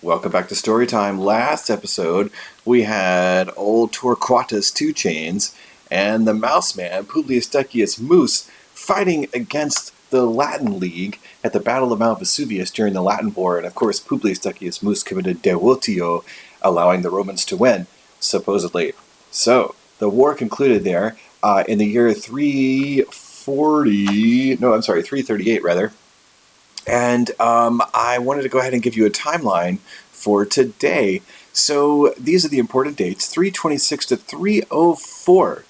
Welcome back to Storytime. Last episode, we had old Torquatus Two Chains and the Mouse Man, Publius Decius Mus, fighting against the Latin League at the Battle of Mount Vesuvius during the Latin War. And of course, Publius Decius Mus committed devotio, allowing the Romans to win, supposedly. So, the war concluded there in the year 338 rather. And I wanted to go ahead and give you a timeline for today. So these are the important dates, 326 to 304.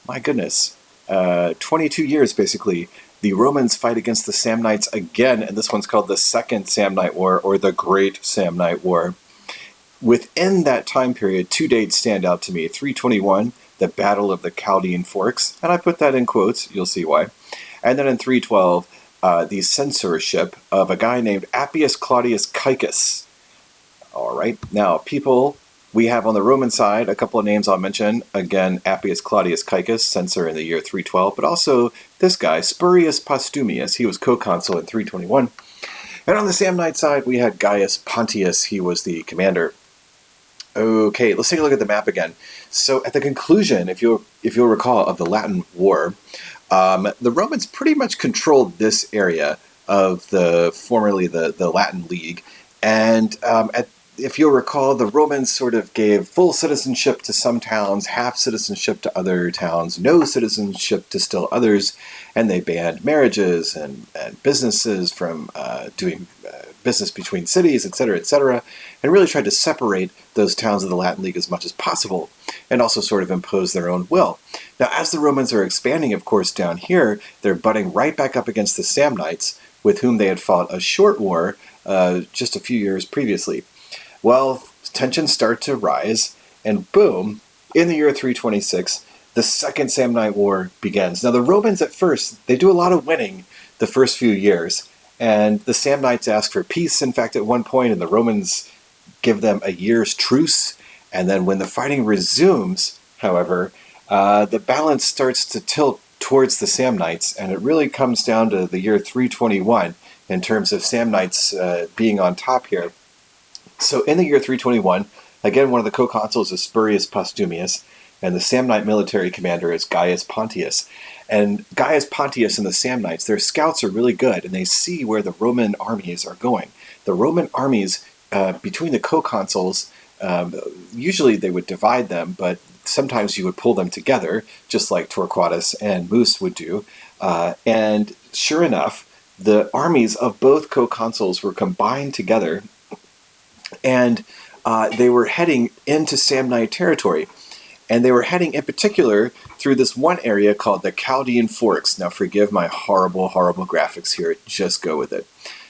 My goodness. 22 years, basically. The Romans fight against the Samnites again, and this one's called the Second Samnite War, or the Great Samnite War. Within that time period, two dates stand out to me. 321, the Battle of the Chaldean Forks, and I put that in quotes, you'll see why. And then in 312, the censorship of a guy named Appius Claudius Caecus. All right, now people, we have on the Roman side a couple of names I'll mention. Again, Appius Claudius Caecus, censor in the year 312, but also this guy, Spurius Postumius. He was co-consul in 321. And on the Samnite side, we had Gaius Pontius. He was the commander. Okay, let's take a look at the map again. So at the conclusion, if you'll recall, of the Latin War, the Romans pretty much controlled this area of formerly the Latin League. And if you'll recall, the Romans sort of gave full citizenship to some towns, half citizenship to other towns, no citizenship to still others, and they banned marriages and businesses from doing business between cities, etc., and really tried to separate those towns of the Latin League as much as possible, and also sort of impose their own will. Now, as the Romans are expanding, of course, down here, they're butting right back up against the Samnites, with whom they had fought a short war just a few years previously. Well, tensions start to rise, and boom, in the year 326, the Second Samnite War begins. Now, the Romans at first, they do a lot of winning the first few years, and the Samnites ask for peace, in fact, at one point, and the Romans give them a year's truce. And then when the fighting resumes, however, the balance starts to tilt towards the Samnites, and it really comes down to the year 321 in terms of Samnites being on top here. So in the year 321, again, one of the co-consuls is Spurius Postumius, and the Samnite military commander is Gaius Pontius. And Gaius Pontius and the Samnites, their scouts are really good, and they see where the Roman armies are going. The Roman armies, between the co-consuls, usually they would divide them, but sometimes you would pull them together, just like Torquatus and Mus would do. And sure enough, the armies of both co-consuls were combined together, and they were heading into Samnite territory. And they were heading in particular through this one area called the Chaldean Forks. Now forgive my horrible, horrible graphics here, just go with it.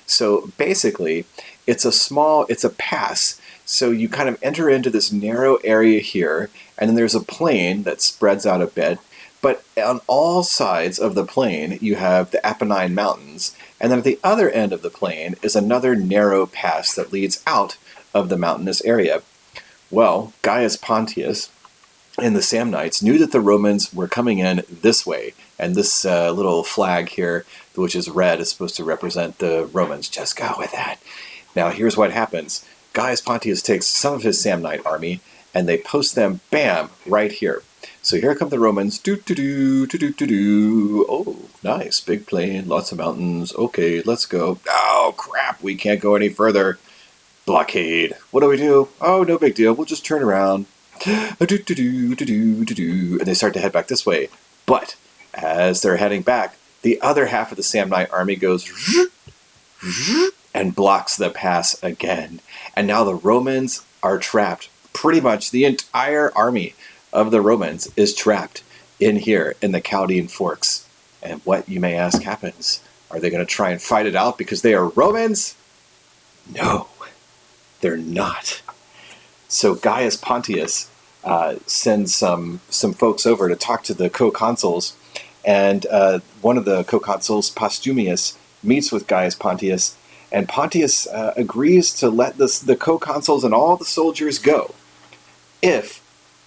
So basically, it's a pass. So you kind of enter into this narrow area here, and then there's a plain that spreads out a bit. But on all sides of the plain, you have the Apennine Mountains. And then at the other end of the plain is another narrow pass that leads out of the mountainous area. Well, Gaius Pontius and the Samnites knew that the Romans were coming in this way. And this little flag here, which is red, is supposed to represent the Romans. Just go with that. Now, here's what happens. Gaius Pontius takes some of his Samnite army, and they post them, bam, right here. So here come the Romans. Do-do-do, oh, nice, big plain, lots of mountains. Okay, let's go. Oh, crap, we can't go any further. Blockade. What do we do? Oh, no big deal. We'll just turn around. Do-do-do-do-do-do-do. And they start to head back this way. But as they're heading back, the other half of the Samnite army goes and blocks the pass again. And now the Romans are trapped. Pretty much the entire army of the Romans is trapped in here in the Chaldean Forks. And what, you may ask, happens? Are they going to try and fight it out because they are Romans? No, they're not. So Gaius Pontius sends some folks over to talk to the co-consuls, and one of the co-consuls, Postumius, meets with Gaius Pontius, and Pontius agrees to let the co-consuls and all the soldiers go if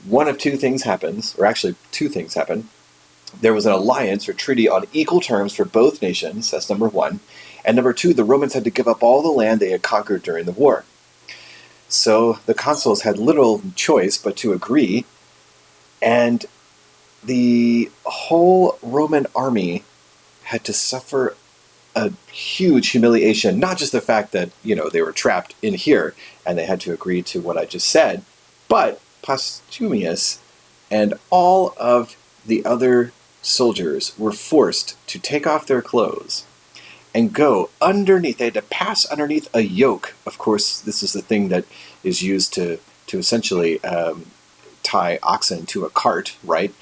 one of two things happens, or actually two things happen. There was an alliance or treaty on equal terms for both nations, that's number one, and number two, the Romans had to give up all the land they had conquered during the war. So the consuls had little choice but to agree, and the whole Roman army had to suffer a huge humiliation, not just the fact that, they were trapped in here and they had to agree to what I just said, but Postumius and all of the other soldiers were forced to take off their clothes and go underneath. They had to pass underneath a yoke. Of course, this is the thing that is used to essentially tie oxen to a cart, right?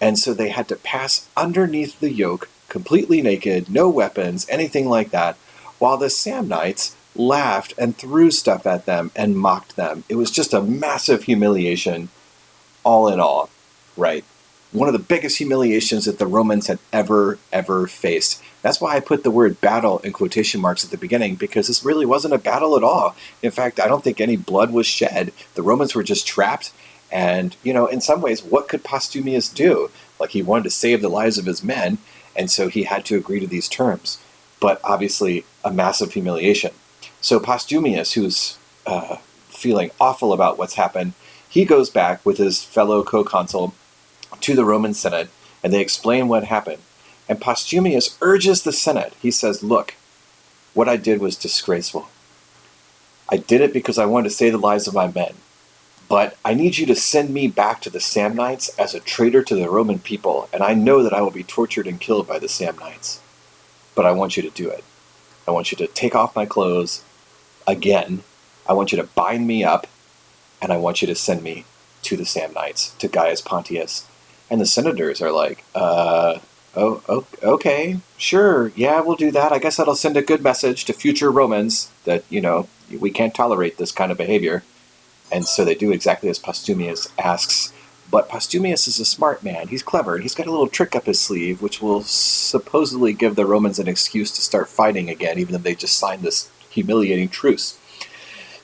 And so they had to pass underneath the yoke, completely naked, no weapons, anything like that, while the Samnites laughed and threw stuff at them and mocked them. It was just a massive humiliation, all in all, right? One of the biggest humiliations that the Romans had ever faced. That's why I put the word battle in quotation marks at the beginning, because this really wasn't a battle at all. In fact, I don't think any blood was shed. The Romans were just trapped. And, in some ways, what could Postumius do? Like, he wanted to save the lives of his men, and so he had to agree to these terms. But obviously, a massive humiliation. So Postumius, who's feeling awful about what's happened, he goes back with his fellow co-consul to the Roman Senate, and they explain what happened. And Postumius urges the Senate. He says, look, what I did was disgraceful. I did it because I wanted to save the lives of my men. But I need you to send me back to the Samnites as a traitor to the Roman people, and I know that I will be tortured and killed by the Samnites. But I want you to do it. I want you to take off my clothes again. I want you to bind me up, and I want you to send me to the Samnites, to Gaius Pontius. And the senators are like, okay, sure, yeah, we'll do that. I guess that'll send a good message to future Romans that, we can't tolerate this kind of behavior. And so they do exactly as Postumius asks. But Postumius is a smart man. He's clever, and he's got a little trick up his sleeve, which will supposedly give the Romans an excuse to start fighting again, even though they just signed this humiliating truce.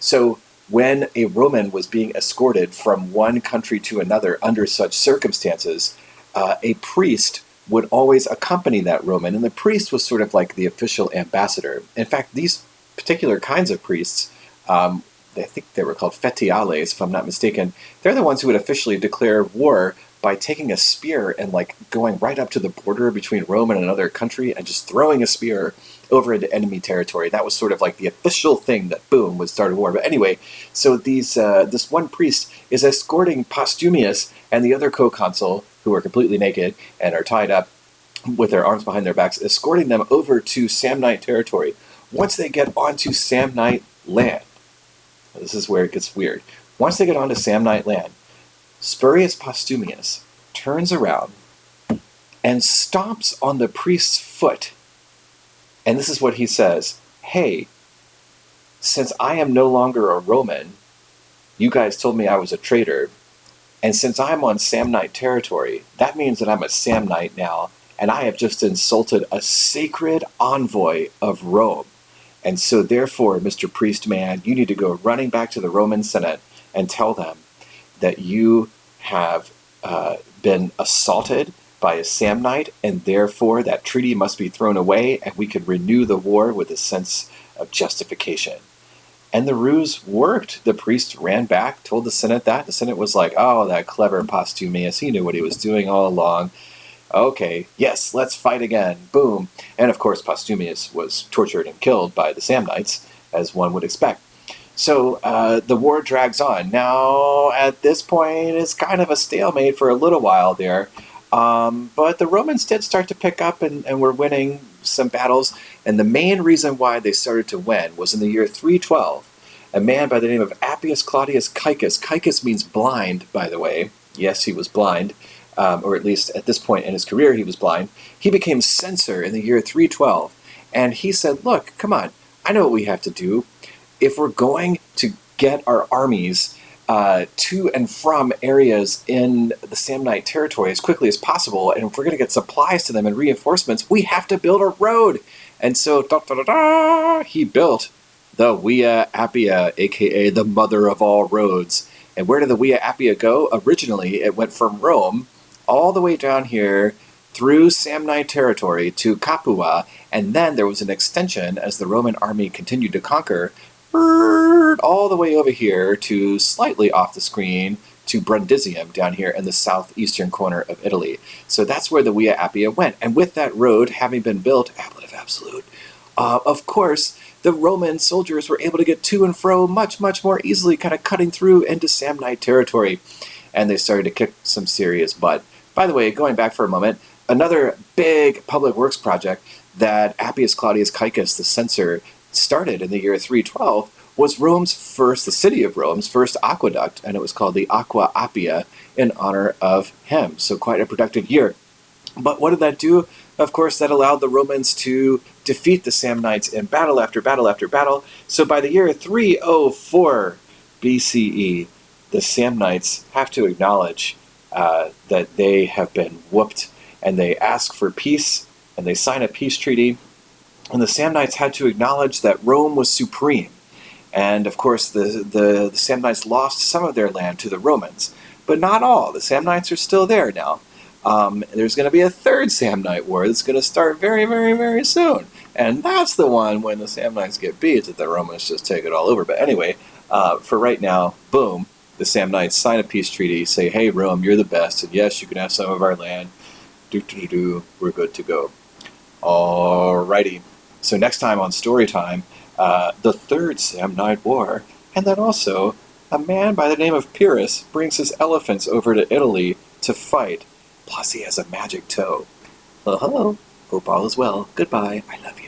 So when a Roman was being escorted from one country to another under such circumstances, a priest would always accompany that Roman, and the priest was sort of like the official ambassador. In fact, these particular kinds of priests, I think they were called fetiales, if I'm not mistaken, they're the ones who would officially declare war by taking a spear and going right up to the border between Rome and another country and just throwing a spear over into enemy territory. That was sort of like the official thing that, boom, would start a war. But anyway, so this one priest is escorting Postumius and the other co-consul, who are completely naked and are tied up with their arms behind their backs, escorting them over to Samnite territory. Once they get onto Samnite land, this is where it gets weird. Once they get onto Samnite land, Spurius Postumius turns around and stomps on the priest's foot. And this is what he says. Hey, since I am no longer a Roman, you guys told me I was a traitor, and since I'm on Samnite territory, that means that I'm a Samnite now, and I have just insulted a sacred envoy of Rome. And so therefore, Mr. Priest Man, you need to go running back to the Roman Senate and tell them that you have been assaulted by a Samnite, and therefore that treaty must be thrown away, and we can renew the war with a sense of justification. And the ruse worked. The priest ran back, told the Senate that. The Senate was like, oh, that clever Postumius, he knew what he was doing all along. Okay, yes, let's fight again. Boom. And of course, Postumius was tortured and killed by the Samnites, as one would expect. So the war drags on. Now, at this point, it's kind of a stalemate for a little while there. But the Romans did start to pick up and were winning some battles. And the main reason why they started to win was in the year 312. A man by the name of Appius Claudius Caecus. Caecus means blind, by the way. Yes, he was blind. Or at least at this point in his career he was blind. He became censor in the year 312. And he said, look, come on, I know what we have to do. If we're going to get our armies to and from areas in the Samnite territory as quickly as possible, and if we're going to get supplies to them and reinforcements, we have to build a road. And so he built the Via Appia, aka the mother of all roads. And where did the Via Appia go? Originally, it went from Rome all the way down here through Samnite territory to Capua, and then there was an extension as the Roman army continued to conquer all the way over here to slightly off the screen to Brundisium down here in the southeastern corner of Italy. So that's where the Via Appia went. And with that road having been built, ablative absolute, of course, the Roman soldiers were able to get to and fro much, much more easily, kind of cutting through into Samnite territory. And they started to kick some serious butt. By the way, going back for a moment, another big public works project that Appius Claudius Caecus, the censor, started in the year 312 was the city of Rome's first aqueduct, and it was called the Aqua Appia in honor of him. So quite a productive year. But what did that do? Of course, that allowed the Romans to defeat the Samnites in battle after battle after battle. So by the year 304 BCE, the Samnites have to acknowledge that they have been whooped, and they ask for peace, and they sign a peace treaty. And the Samnites had to acknowledge that Rome was supreme. And of course, the Samnites lost some of their land to the Romans, but not all. The Samnites are still there now. There's going to be a third Samnite War that's going to start very, very, very soon. And that's the one when the Samnites get beat that the Romans just take it all over. But anyway, for right now, boom, the Samnites sign a peace treaty, say, hey, Rome, you're the best, and yes, you can have some of our land. We're good to go. Alrighty. So next time on Storytime, the third Samnite War, and then also a man by the name of Pyrrhus brings his elephants over to Italy to fight. Plus he has a magic toe. Hello. Hope all is well. Goodbye. I love you.